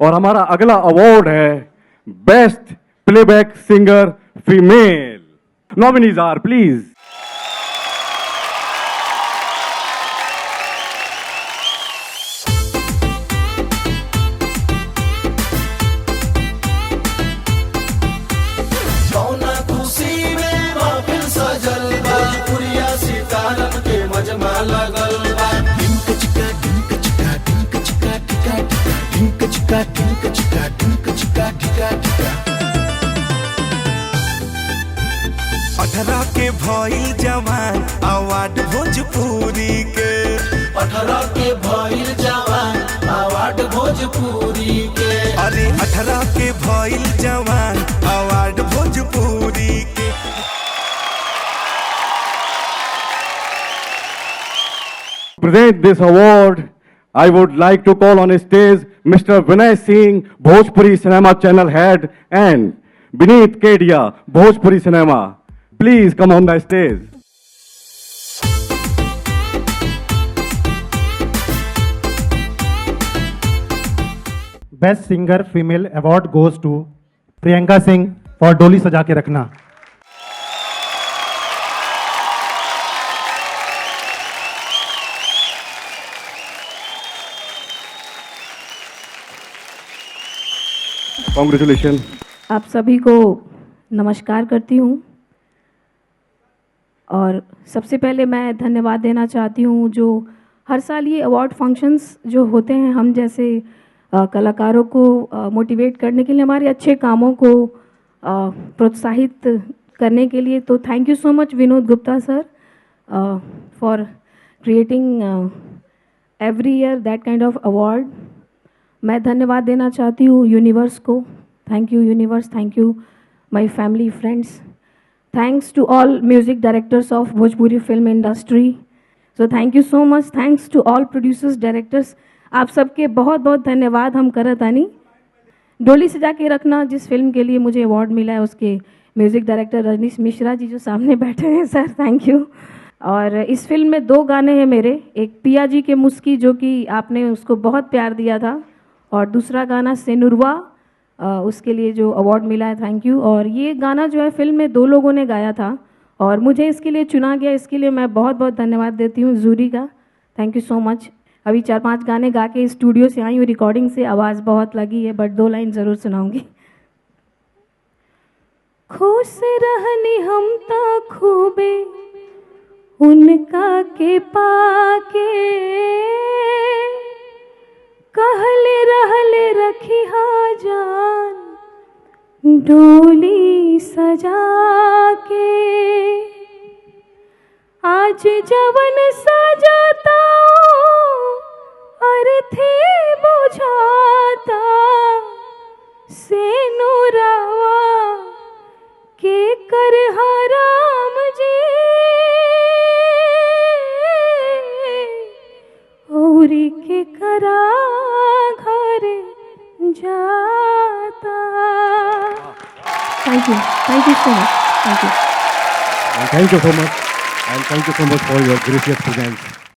और हमारा अगला अवार्ड है best playback singer female. Nominees are please अठारह के भइल जवान अवार्ड भोजपुरी के 18 के भइल जवान अवार्ड भोजपुरी के अरे 18 के भइल जवान अवार्ड भोजपुरी के। present this award, I would like to call on stage Mr. Vinay Singh, Bhojpuri Cinema Channel Head, and Vineet Kedia, Bhojpuri Cinema. Please come on the stage. Best singer female award goes to Priyanka Singh for Doli Saja के रखना। Congratulations. आप सभी को नमस्कार करती हूँ और सबसे पहले मैं धन्यवाद देना चाहती हूँ जो हर साल ये अवार्ड फंक्शंस जो होते हैं हम जैसे कलाकारों को मोटिवेट करने के लिए, हमारे अच्छे कामों को प्रोत्साहित करने के लिए। तो thank you so much Vinod Gupta sir for creating every year that kind of award. मैं धन्यवाद देना चाहती हूँ यूनिवर्स को। Thank you universe, thank you my family friends, thanks to all music directors of Bhojpuri film industry. So thank you so much, thanks to all producers directors. आप सबके बहुत बहुत धन्यवाद। हम करतानी डोली सजा के रखना जिस फिल्म के लिए मुझे अवार्ड मिला है उसके म्यूज़िक डायरेक्टर रजनीश मिश्रा जी जो सामने बैठे हैं, सर थैंक यू। और इस फिल्म में 2 गाने हैं मेरे, एक पिया जी के मुस्की जो कि आपने उसको बहुत प्यार दिया था, और दूसरा गाना सेनुरवा उसके लिए जो अवार्ड मिला है, थैंक यू। और ये गाना जो है फिल्म में 2 लोगों ने गाया था और मुझे इसके लिए चुना गया, इसके लिए मैं बहुत बहुत धन्यवाद देती हूँ जूरी का, थैंक यू सो मच। अभी 4-5 गाने गा के स्टूडियो से आई हूँ, रिकॉर्डिंग से आवाज़ बहुत लगी है, बट 2 लाइन ज़रूर सुनाऊंगी। खुश रहनी हम ता खूबे उनका के पाके, कहले रहले रखी हा जान डोली सजा के। आज जवन सजाता अर्थे बुझाता से नूरावा के कर हराम जी औरी के करा घरे जाता। Thank you so much, thank you. And thank you so much, and thank you so much for your gracious presence.